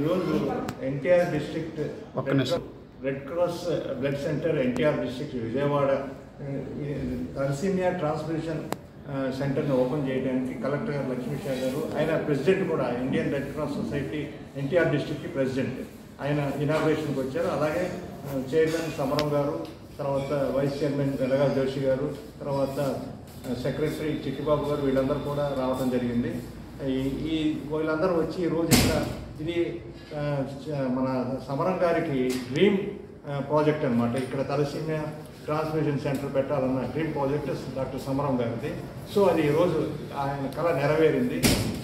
ఈరోజు NTR district red cross blood centre NTR district Vijayawada thalassaemia transfusion సెంటర్ని open చేయడానికి కలెక్టర్ గారు లక్ష్మీషా గారు, ఆయన ప్రెసిడెంట్ కూడా Indian red cross society NTR district president, ఆయన ఇనాగ్రేషన్కి వచ్చారు. అలాగే చైర్మన్ సమరం గారు, తర్వాత వైస్ చైర్మన్ వెలగా జోషి గారు, తర్వాత సెక్రటరీ చిట్టిబాబు గారు, వీళ్ళందరూ కూడా రావడం జరిగింది. వీళ్ళందరూ వచ్చి ఈరోజు ఇక్కడ ఇది మన సమరం గారికి డ్రీమ్ ప్రాజెక్ట్ అనమాట. ఇక్కడ తలసీమియా ట్రాన్స్ఫ్యూషన్ సెంటర్ పెట్టాలన్న డ్రీమ్ ప్రాజెక్ట్ డాక్టర్ సమరం గారిది. సో అది ఈరోజు ఆయన కళ నెరవేరింది.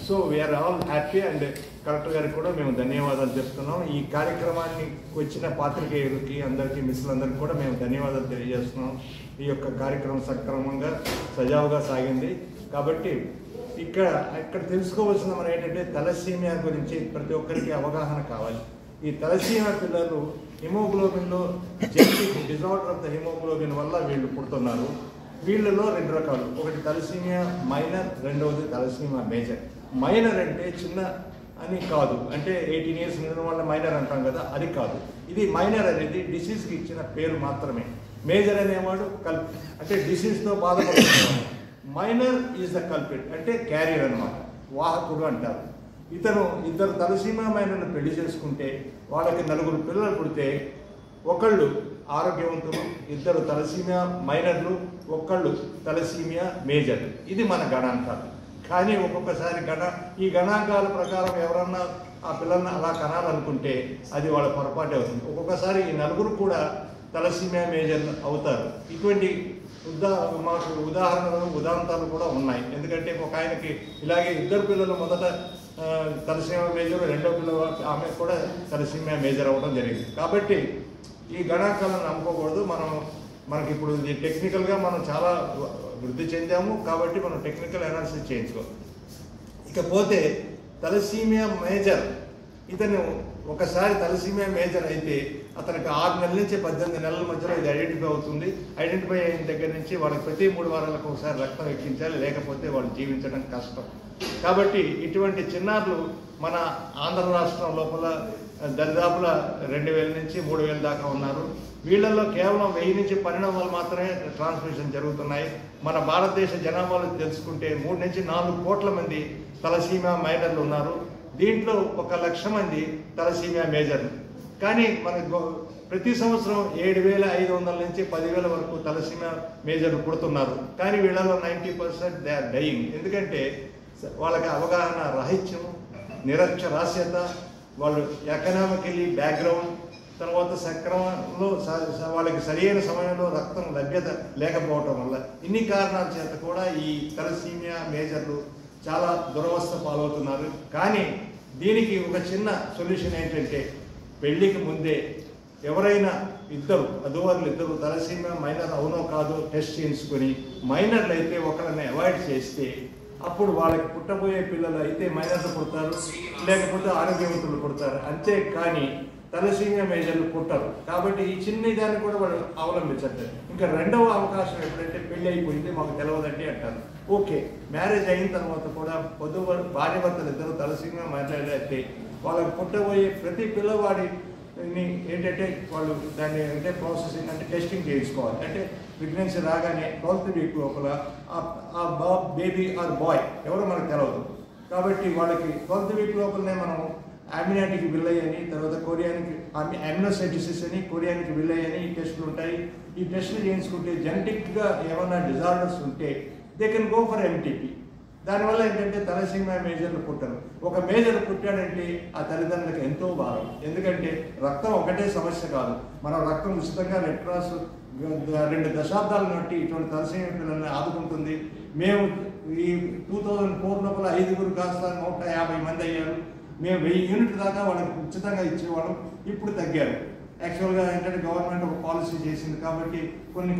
So we are all happy and collector గారికి కూడా మేము ధన్యవాదాలు చెప్తున్నాం. ఈ కార్యక్రమాన్ని వచ్చిన పాత్రికేయులకి అందరికీ మిస్సులందరికీ కూడా మేము ధన్యవాదాలు తెలియజేస్తున్నాం. ఈ యొక్క కార్యక్రమం సక్రమంగా సజావుగా సాగింది. కాబట్టి ఇక్కడ తెలుసుకోవాల్సిన మనం ఏంటంటే తలసీమియా గురించి ప్రతి ఒక్కరికి అవగాహన కావాలి. ఈ తలసీమియా పిల్లలు హిమోగ్లోబిన్లో genetic disorder of the haemoglobin వల్ల వీళ్ళు పుడుతున్నారు. వీళ్ళలో రెండు రకాలు, ఒకటి తలసీమియా మైనర్, రెండవది తలసీమియా మేజర్. మైనర్ అంటే చిన్న అని కాదు, అంటే 18 years నిన్న వల్ల మైనర్ అంటాం కదా, అది కాదు. ఇది మైనర్ అనేది డిసీజ్కి ఇచ్చిన పేరు మాత్రమే. మేజర్ అనేవాడు అంటే డిసీజ్తో బాధపడుతున్నాడు. మైనర్ ఈజ్ ద కల్పిట్ అంటే క్యారియర్ అనమాట, వాహకుడు అంటారు. ఇద్దరు తలసీమియా మైనర్ను పెళ్లి చేసుకుంటే వాళ్ళకి 4 పిల్లలు పుడితే ఒకళ్ళు ఆరోగ్యవంతులు, 2 తలసీమియా మైనర్లు, ఒకళ్ళు తలసీమియా మేజర్. ఇది మన గణాంకాలు. కానీ ఒక్కొక్కసారి ఈ గణాంకాల ప్రకారం ఎవరన్నా ఆ పిల్లల్ని అలా కనాలనుకుంటే అది వాళ్ళ పొరపాటే అవుతుంది. ఒక్కొక్కసారి ఈ 4 కూడా తలసీమియా మేజర్ అవుతారు. ఇటువంటి మాకు ఉదాహరణలు కూడా ఉన్నాయి. ఎందుకంటే ఒక ఆయనకి ఇలాగే 2 పిల్లలు మొదట తలసీమియా మేజర్, రెండో పిల్లలు ఆమె కూడా తలసీమియా మేజర్ అవ్వడం జరిగింది. కాబట్టి ఈ గణాంకాలను నమ్ముకోకూడదు. మనకి ఇప్పుడు టెక్నికల్గా మనం చాలా వృద్ధి చెందాము కాబట్టి మనం టెక్నికల్ అనాలిసిస్ చేయించుకోవాలి. ఇకపోతే తలసీమియా మేజర్, ఇతను ఒకసారి తలసీమియా మేజర్ అయితే అతనికి 6 నెలల నుంచి 18 నెలల మధ్యలో ఇది ఐడెంటిఫై అవుతుంది. ఐడెంటిఫై అయిన దగ్గర నుంచి వాళ్ళకి ప్రతి 3 వారాలకు ఒకసారి రక్తం ఎక్కించాలి, లేకపోతే వాళ్ళు జీవించడం కష్టం. కాబట్టి ఇటువంటి చిన్నారులు మన ఆంధ్ర రాష్ట్రం లోపల దరిదాపుల 2000 నుంచి 3000 దాకా ఉన్నారు. వీళ్ళల్లో కేవలం 1000 నుంచి 1200 మాత్రమే ట్రాన్స్మిషన్ జరుగుతున్నాయి. మన భారతదేశ జనాభాలో తెలుసుకుంటే 3 నుంచి 4 కోట్ల మంది తలసీమియా మైనర్లు ఉన్నారు. దీంట్లో 1 లక్ష మంది తలసీమియా మేజర్లు. కానీ మనకు ప్రతి సంవత్సరం 7500 నుంచి 10,000 వరకు తలసీమియా మేజర్లు పుడుతున్నారు. కానీ వీళ్ళలో 90% దే ఆర్ డయింగ్. ఎందుకంటే వాళ్ళకి అవగాహన రాహిత్యం, నిరక్షరాస్యత, వాళ్ళు ఎకనామికలీ బ్యాక్గ్రౌండ్, తర్వాత సక్రమంలో వాళ్ళకి సరైన సమయంలో రక్తం లభ్యత లేకపోవటం వల్ల ఇన్ని కారణాల చేత కూడా ఈ తలసీమియా మేజర్లు చాలా దురవస్థ పాలవుతున్నారు. కానీ దీనికి ఒక చిన్న సొల్యూషన్ ఏంటంటే పెళ్లికి ముందే ఎవరైనా ఇద్దరు తలసీమియా మైనర్ అవునో కాదో టెస్ట్ చేయించుకొని, మైనర్లు అయితే ఒకరిని అవాయిడ్ చేస్తే అప్పుడు వాళ్ళకి పుట్టబోయే పిల్లలు అయితే మైనర్లు పుడతారు, లేకపోతే ఆరోగ్యవంతులు పుడతారు. అంతే కానీ తలసీమియా మేజర్లు పుట్టరు. కాబట్టి ఈ చిన్న దాన్ని కూడా వాళ్ళు అవలంబించట్లేదు. ఇంకా రెండవ అవకాశం ఎప్పుడంటే పెళ్లి అయిపోయింది మాకు తెలియదండి అంటారు. ఓకే, మ్యారేజ్ అయిన తర్వాత కూడా భార్య భర్తలు ఇద్దరు తలసీమియా మైనర్లు అయితే వాళ్ళకి పుట్టబోయే ప్రతి పిల్లవాడిని ఏంటంటే వాళ్ళు దాన్ని అంటే ప్రాసెసింగ్ అంటే టెస్టింగ్ చేయించుకోవాలి. అంటే ప్రెగ్నెన్సీ రాగానే 12th week లోపల ఆ బేబీ ఆర్ బాయ్ ఎవరో మనకు తెలియదు. కాబట్టి వాళ్ళకి 12th week లోపలనే మనం అమినాటిక్ విల్లై అని, తర్వాత కొరియానికి అమినోసైటిసిస్ అని, కొరియానికి విల్లై అని ఈ టెస్టులు ఉంటాయి. ఈ టెస్టులు చేయించుకుంటే జెనెటిక్గా ఏమైనా డిజార్డర్స్ ఉంటే they can go for MTP. దానివల్ల ఏంటంటే తలసీమియా మేజర్లు పుట్టరు. ఒక మేజర్ పుట్టాడంటే ఆ తల్లిదండ్రులకు ఎంతో భారం. ఎందుకంటే రక్తం ఒకటే సమస్య కాదు. మనం రక్తం ఉచితంగా రెడ్ క్రాస్ 2 దశాబ్దాల నుండి ఇటువంటి తలసీమియా పిల్లల్ని ఆదుకుంటుంది. మేము ఈ 2004 లోపల 5 కాస్త 150 మంది అయ్యారు. మేము 1000 యూనిట్ల దాకా వాళ్ళకి ఉచితంగా ఇచ్చేవాళ్ళం. ఇప్పుడు తగ్గారు. యాక్చువల్గా ఏంటంటే గవర్నమెంట్ ఒక పాలసీ చేసింది కాబట్టి కొన్ని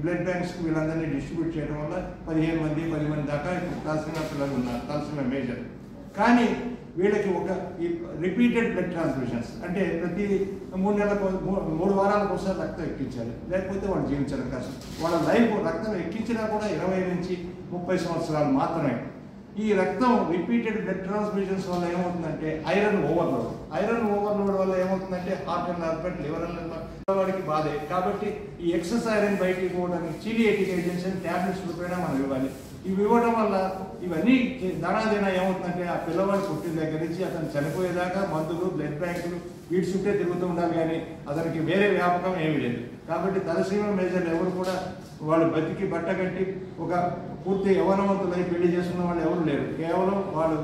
బ్లడ్ బ్యాంక్స్కి వీళ్ళందరినీ డిస్ట్రిబ్యూట్ చేయడం వల్ల 15 మంది 10 మంది దాకా ఇప్పుడు తలసీమియా పిల్లలు ఉన్నారు, తలసీమియా మేజర్. కానీ వీళ్ళకి ఒక రిపీటెడ్ బ్లడ్ ట్రాన్స్ఫ్యూషన్స్ అంటే ప్రతి 3 వారాలకు ఒకసారి రక్తం ఎక్కించాలి, లేకపోతే వాళ్ళు జీవించడం కష్టం. వాళ్ళ లైఫ్ రక్తం ఎక్కించినా కూడా 20 నుంచి 30 సంవత్సరాలు మాత్రమే. ఈ రక్తం రిపీటెడ్ బ్లడ్ ట్రాన్స్ఫ్యూషన్స్ వల్ల ఏమవుతుందంటే ఐరన్ ఓవర్లోడ్ వల్ల ఏమవుతుందంటే heart and heart liver and వాడికి బాధే. కాబట్టి ఈ ఎక్సెస్ ఐరన్ బయటికి పోవడానికి చీలియేటిక్ ఏజెంట్స్ అని ట్యాబ్లెట్స్ రూపేణా మనం ఇవ్వాలి. ఇవి ఇవ్వడం వల్ల ఇవన్నీ ధనాధీన ఏమవుతుందంటే ఆ పిల్లవాడు పుట్టిన దగ్గర నుంచి అతను చనిపోయేదాకా మందులు బ్లడ్ బ్యాంకులు వీటి చుట్టే తిరుగుతూ ఉండాలి, కానీ అతనికి వేరే వ్యాపకం ఏమీ లేదు. కాబట్టి తలసీమియా మేజర్లు ఎవరు కూడా వాళ్ళు బతికి బట్టగట్టి ఒక పూర్తి యవనవంతులై పెళ్లి చేసుకున్న వాళ్ళు ఎవరు లేరు. కేవలం వాళ్ళు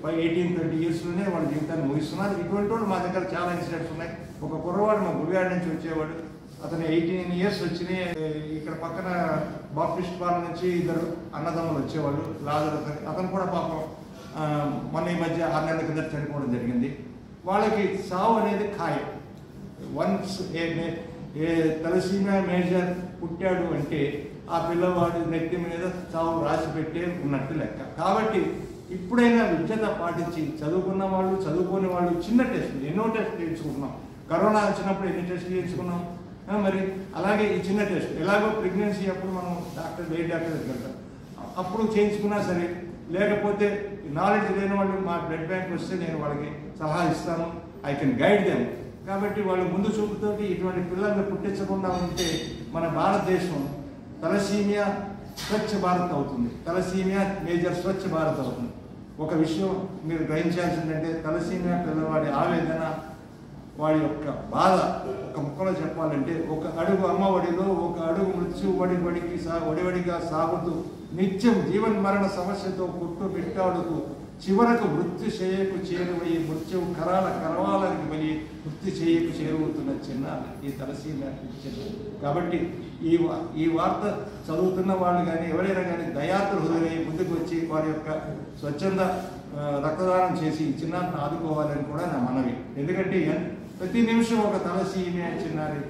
18-20 ఇయర్స్లోనే వాళ్ళ జీవితాన్ని ముగిస్తున్నారు. ఇటువంటి వాళ్ళు మా దగ్గర చాలా ఇన్సిడెంట్స్ ఉన్నాయి. ఒక కుర్రవాడు మా గుడివాడ నుంచి వచ్చేవాడు, అతను 18 ఇయర్స్ వచ్చినాయి. ఇక్కడ పక్కన బాప్టిస్ట్ పాలన నుంచి ఇద్దరు అన్నదమ్ములు వచ్చేవాళ్ళు, లాజర్ అతను కూడా పాపం మొన్న ఈ మధ్య 6 నెలల కింద చనిపోవడం జరిగింది. వాళ్ళకి సావు అనేది ఖాయం. వన్స్ తలసీమియా మేజర్ పుట్టాడు అంటే ఆ పిల్లవాడు నెత్తి మీద చావు రాసి పెట్టే ఉన్నట్టు లెక్క. కాబట్టి ఇప్పుడైనా విద్యత పాటించి చదువుకున్న వాళ్ళు చదువుకోని వాళ్ళు చిన్న టెస్టులు ఎన్నో టెస్టులు చేయించుకుంటున్నాం. కరోనా వచ్చినప్పుడు ఎన్ని టెస్టులు చేయించుకున్నాం. మరి అలాగే ఈ చిన్న టెస్ట్ ఎలాగో ప్రెగ్నెన్సీ అప్పుడు మనం వేరే డాక్టర్ దగ్గర వెళ్తాం, అప్పుడు చేయించుకున్నా సరే. లేకపోతే నాలెడ్జ్ లేని వాళ్ళు మా బ్లడ్ బ్యాంక్ వస్తే నేను వాళ్ళకి సలహా ఇస్తాను, ఐ కెన్ గైడ్ దెమ్. కాబట్టి వాళ్ళు ముందు చూపుతోటి ఇటువంటి పిల్లల్ని పుట్టించకుండా ఉంటే మన భారతదేశం తలసీమియా స్వచ్ఛ భారత్ అవుతుంది, తలసీమియా మేజర్ స్వచ్ఛ భారత్ అవుతుంది. ఒక విషయం మీరు గ్రహించాల్సిందంటే తలసీమియా పిల్లవాడి ఆవేదన, వాడి యొక్క బాధ ఒక ముక్కలో చెప్పాలంటే, ఒక అడుగు అమ్మ ఒడిలో ఒక అడుగు మృత్యు ఒడివడిగా సాగుతూ నిత్యం జీవన్ మరణ సమస్యతో కొట్టు బిట్టాడుతూ చివరకు మృత్యు చేయకు చేరువయ్యి మృత్యువు కరవాలని మళ్ళీ మృత్యు చేయకు చేరువుతున్న చిన్న ఈ తలసీమియా చిన్న. కాబట్టి ఈ వార్త చదువుతున్న వాళ్ళు కానీ ఎవరైనా కానీ దయాత్ర హృదయ ముందుకు వచ్చి వారి యొక్క స్వచ్ఛంద రక్తదానం చేసి ఈ చిన్నారిని ఆదుకోవాలని కూడా నా మనవి. ఎందుకంటే ప్రతి నిమిషం ఒక తలసీమియా చిన్నారి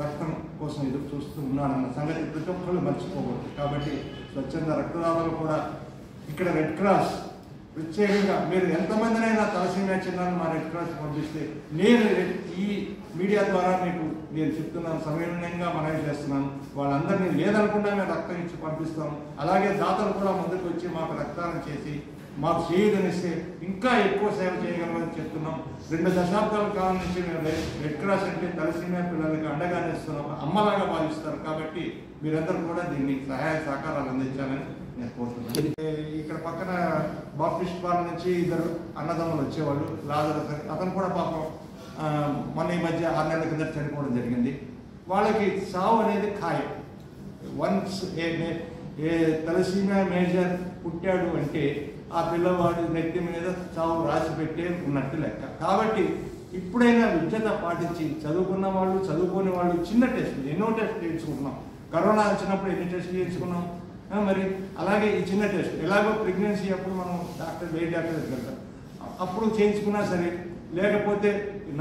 రక్తం కోసం ఎదురు చూస్తూ ఉన్నానన్న సంగతి ప్రతి ఒక్కళ్ళు మర్చిపోకూడదు. కాబట్టి స్వచ్ఛంద రక్తదాతలు కూడా ఇక్కడ రెడ్ క్రాస్ ప్రత్యేకంగా మీరు ఎంతమందినైనా తలసీమియా చిన్నారిని మా రెడ్ క్రాస్ పంపిస్తే నేను ఈ మీడియా ద్వారా మీకు నేను చెప్తున్నాను, సమయంగా మనవి చేస్తున్నాను. వాళ్ళందరినీ లేదనకుండా మేము రక్తం ఇచ్చి పంపిస్తాం. అలాగే దాతలు కూడా ముందుకు వచ్చి మాకు రక్తదానం చేసి మాకు చేయుదనిస్తే ఇంకా ఎక్కువ సేవ చేయగలమని చెప్తున్నాం. 2 దశాబ్దాల కాలం నుంచి మేము రెడ్ క్రాస్ అంటే తలసీమియా పిల్లలకి అండగా నిస్తున్నాం, అమ్మలాగా భావిస్తారు. కాబట్టి మీరందరూ కూడా దీన్ని సహాయ సహకారాలు అందించాలని నేను కోరుతున్నాను. ఇక్కడ పక్కన బాప్టిస్ట్ పాలన నుంచి ఇద్దరు అన్నదమ్ములు వచ్చేవాళ్ళు, లాజర్ అతను కూడా పాపం మొన్న ఈ మధ్య 6 నెలల కింద చనిపోవడం జరిగింది. వాళ్ళకి సావు అనేది ఖాయం. వన్స్ తలసీమియా మేజర్ పుట్టాడు అంటే ఆ పిల్లవాడు నెత్తి మీద చావు రాసి పెట్టే ఉన్నట్టు లెక్క. కాబట్టి ఇప్పుడైనా విద్యత పాటించి చదువుకున్న వాళ్ళు చదువుకోని వాళ్ళు చిన్న టెస్టులు ఎన్నో టెస్టులు చేయించుకుంటున్నాం. కరోనా వచ్చినప్పుడు ఎన్ని టెస్టులు చేయించుకున్నాం. మరి అలాగే ఈ చిన్న టెస్ట్ ఎలాగో ప్రెగ్నెన్సీ అప్పుడు మనం వేరే డాక్టర్ దగ్గర వెళ్తాం, అప్పుడు చేయించుకున్నా సరే. లేకపోతే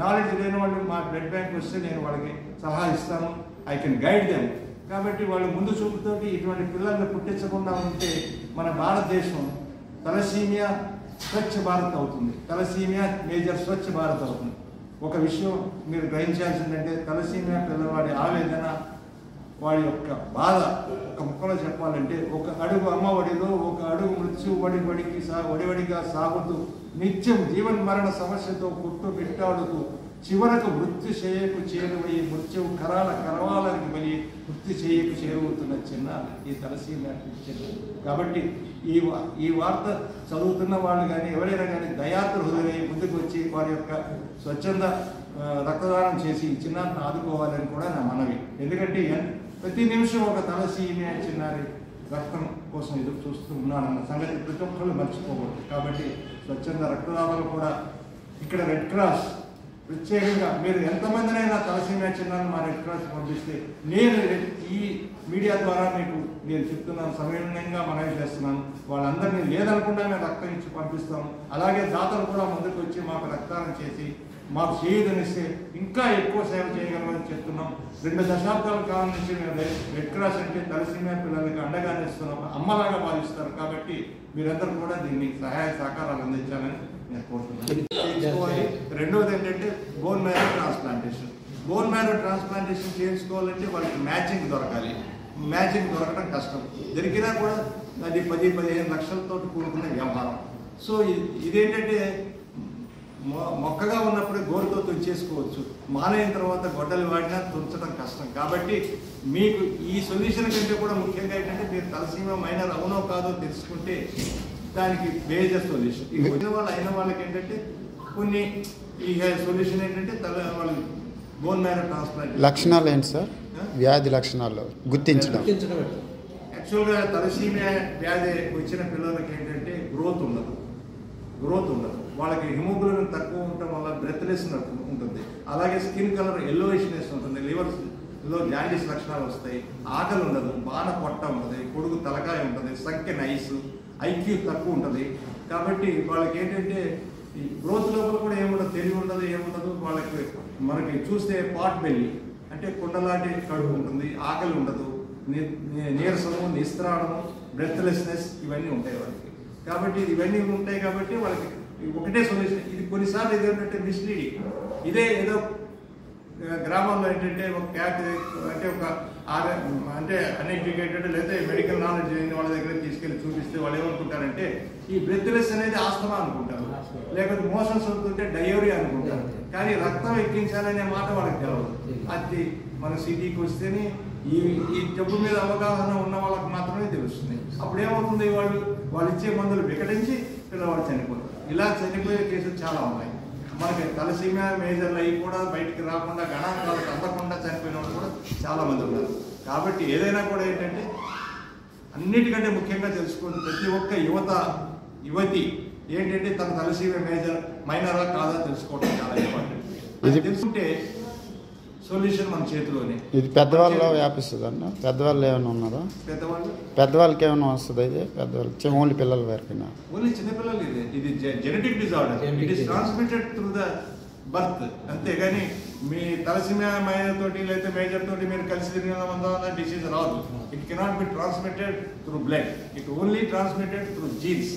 నాలెడ్జ్ లేని వాళ్ళు మా బ్లడ్ బ్యాంక్ వస్తే నేను వాళ్ళకి సలహా ఇస్తాను, ఐ కెన్ గైడ్ దెమ్. కాబట్టి వాళ్ళు ముందు చూపుతోటి ఇటువంటి పిల్లల్ని పుట్టించకుండా ఉంటే మన భారతదేశం తలసీమియా స్వచ్ఛ భారత్ అవుతుంది, తలసీమియా మేజర్ స్వచ్ఛ భారత్ అవుతుంది. ఒక విషయం మీరు గ్రహించాల్సిందంటే తలసీమియా పిల్లవాడి ఆవేదన, వాడి యొక్క బాధ ఒక ముక్కలో చెప్పాలంటే, ఒక అడుగు అమ్మ ఒడిలో ఒక అడుగు మృత్యు ఒడివడిగా సాగుతూ నిత్యం జీవన్ మరణ సమస్యతో కొట్టు బిట్టాడుతూ చివరకు మృత్యు చేయకు చేరువయ్యి మృత్యువు కరవాలని మళ్ళీ మృత్యు చేయకు చేరువుతున్న చిన్న ఈ తలసీమియా చిన్న. కాబట్టి ఈ వార్త చదువుతున్న వాళ్ళు కానీ ఎవరైనా కానీ దయాత్ర హృదయ ముందుకు వచ్చి వారి యొక్క స్వచ్ఛంద రక్తదానం చేసి ఈ చిన్నారిని ఆదుకోవాలని కూడా నా మనవి. ఎందుకంటే ప్రతి నిమిషం ఒక తలసీమియా చిన్నారి రక్తం కోసం ఎదురు చూస్తూ ఉన్నానన్న సంగతి ప్రతి ఒక్కళ్ళు మర్చిపోకూడదు. కాబట్టి స్వచ్ఛంద రక్తదాతలు కూడా ఇక్కడ రెడ్ క్రాస్ ప్రత్యేకంగా మీరు ఎంతమందినైనా తలసీమియా చిన్నారిని మా రెడ్ క్రాస్ పంపిస్తే నేను ఈ మీడియా ద్వారా మీకు నేను చెప్తున్నాను, సమయంగా మనవి చేస్తున్నాను. వాళ్ళందరినీ లేదనకుండా మేము రక్తం ఇచ్చి పంపిస్తాం. అలాగే దాతలు కూడా ముందుకు వచ్చి మాకు రక్తదానం చేసి మాకు చేయుదనిస్తే ఇంకా ఎక్కువ సేవ చేయగలమని చెప్తున్నాం. 2 దశాబ్దాల కాలం నుంచి మేము రెడ్ క్రాస్ అంటే తలసీమియా పిల్లలకి అండగా నిస్తున్నాం, అమ్మలాగా భావిస్తారు. కాబట్టి మీరందరూ కూడా దీన్ని సహాయ సహకారాలు అందించాలని నేను కోరుతున్నాను. రెండవది ఏంటంటే bone marrow transplantation. Bone marrow transplantation చేయించుకోవాలంటే వాళ్ళకి మ్యాచింగ్ దొరకాలి. మ్యాచింగ్ దొరకడం కష్టం. దొరికినా కూడా అది 10-15 లక్షలతో కూడుకున్న వ్యవహారం. సో ఇదేంటంటే మొక్కగా ఉన్నప్పుడే గోరుతో తుంచేసుకోవచ్చు, మానైన తర్వాత గొడ్డలు వాడినా తుంచడం కష్టం. కాబట్టి మీకు ఈ సొల్యూషన్ కంటే కూడా ముఖ్యంగా ఏంటంటే మీరు తలసీమా మైనర్ అవునో కాదో తెలుసుకుంటే దానికి మేజర్ సొల్యూషన్. ఈ వచ్చిన వాళ్ళు అయిన వాళ్ళకి ఏంటంటే కొన్ని ఈ సొల్యూషన్ ఏంటంటే వాళ్ళకి బోన్ మ్యారో ట్రాన్స్ప్లాంట్. లక్షణాలు ఏంటి సార్? వ్యాధి లక్షణాలు గుర్తించడం. యాక్చువల్గా తలసీమియా వ్యాధి వచ్చిన పిల్లలకి ఏంటంటే గ్రోత్ ఉండదు. వాళ్ళకి హిమోగ్లోబిన్ తక్కువ ఉండటం వల్ల బ్రెత్లెస్ ఉంటుంది. అలాగే స్కిన్ కలర్ ఎల్లోయిష్నెస్ ఉంటుంది, లివర్లో జాండీస్ లక్షణాలు వస్తాయి, ఆకలి ఉండదు, బాణ పొట్ట ఉంటుంది, పొడుగు తలకాయ ఉంటుంది, సంఖ్య నైస్, ఐక్యూ తక్కువ ఉంటుంది. కాబట్టి వాళ్ళకి ఏంటంటే ఈ గ్రోత్ లోపల కూడా ఏముండదు, తెలివి ఉండదు, ఏముండదు. వాళ్ళకి మనకి చూస్తే పాట్ బెల్లి అంటే కుండలాంటి కడుపు ఉంటుంది, ఆకలి ఉండదు, నీరసము, నిస్త్రాణము, బ్రెత్లెస్నెస్ ఇవన్నీ ఉంటాయి వాళ్ళకి. కాబట్టి ఇవన్నీ ఉంటాయి కాబట్టి వాళ్ళకి ఒకటే సొల్యూషన్. ఇది కొన్నిసార్లు ఏంటంటే మిస్లీడింగ్. ఇదే ఏదో గ్రామాల్లో ఏంటంటే ఒక క్యాట్ అంటే ఒక అంటే అన్ఎడ్యుకేటెడ్ లేదా మెడికల్ నాలెడ్జ్ లేని వాళ్ళ దగ్గర తీసుకెళ్ళి చూపిస్తే వాళ్ళు ఏమనుకుంటారంటే ఈ బ్రెత్లెస్ అనేది ఆస్తమా అనుకుంటారు, లేకపోతే మోషన్స్ అవుతుంటే డయోరియా అనుకుంటారు. కానీ రక్తం ఎక్కించాలనే మాట వాళ్ళకి తెలియదు. అది మన సిటీకి వస్తేనే ఈ జబ్బు మీద అవగాహన ఉన్న వాళ్ళకి మాత్రమే తెలుస్తుంది. అప్పుడు ఏమవుతుంది, వాళ్ళు ఇచ్చే మందులు వికటించి పిల్లవాడు చనిపోతారు. ఇలా చనిపోయే కేసులు చాలా ఉన్నాయి. మనకి తలసీమియా మేజర్లు అవి కూడా బయటికి రాకుండా గణాంకాలకు అందకుండా చనిపోయిన వాళ్ళు కూడా చాలా మంది ఉన్నారు. కాబట్టి ఏదైనా కూడా ఏంటంటే అన్నిటికంటే ముఖ్యంగా తెలుసుకోండి, ప్రతి ఒక్క యువతి ఏంటంటే తన తలసీమియా మైనరా కాదా తెలుసుకోవడం చాలా ఇంపార్టెంట్. ఇది తెలుసుకుంటే సొల్యూషన్ మన చేతిలోనే. ఇది పెద్దవాళ్ళు వ్యాపిస్తుంది అన్న? పెద్దవాళ్ళు ఏమైనా ఉన్నారా? పెద్దవాళ్ళకి ఏమైనా వస్తుంది? ఇది పెద్దవాళ్ళు ఓన్లీ పిల్లల వరకు? ఓన్లీ చిన్నపిల్లలు. ఇది genetic disorder. It is transmitted through the birth. అంతేగాని మీ తలసీమియా మైనర్ తోటి లేదా మేజర్ తోటి మీరు కలిసి తిరిగిన డిసీజ్ రాదు. It cannot be transmitted through blood. It only transmitted through jeans.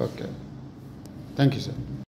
Okay, thank you sir.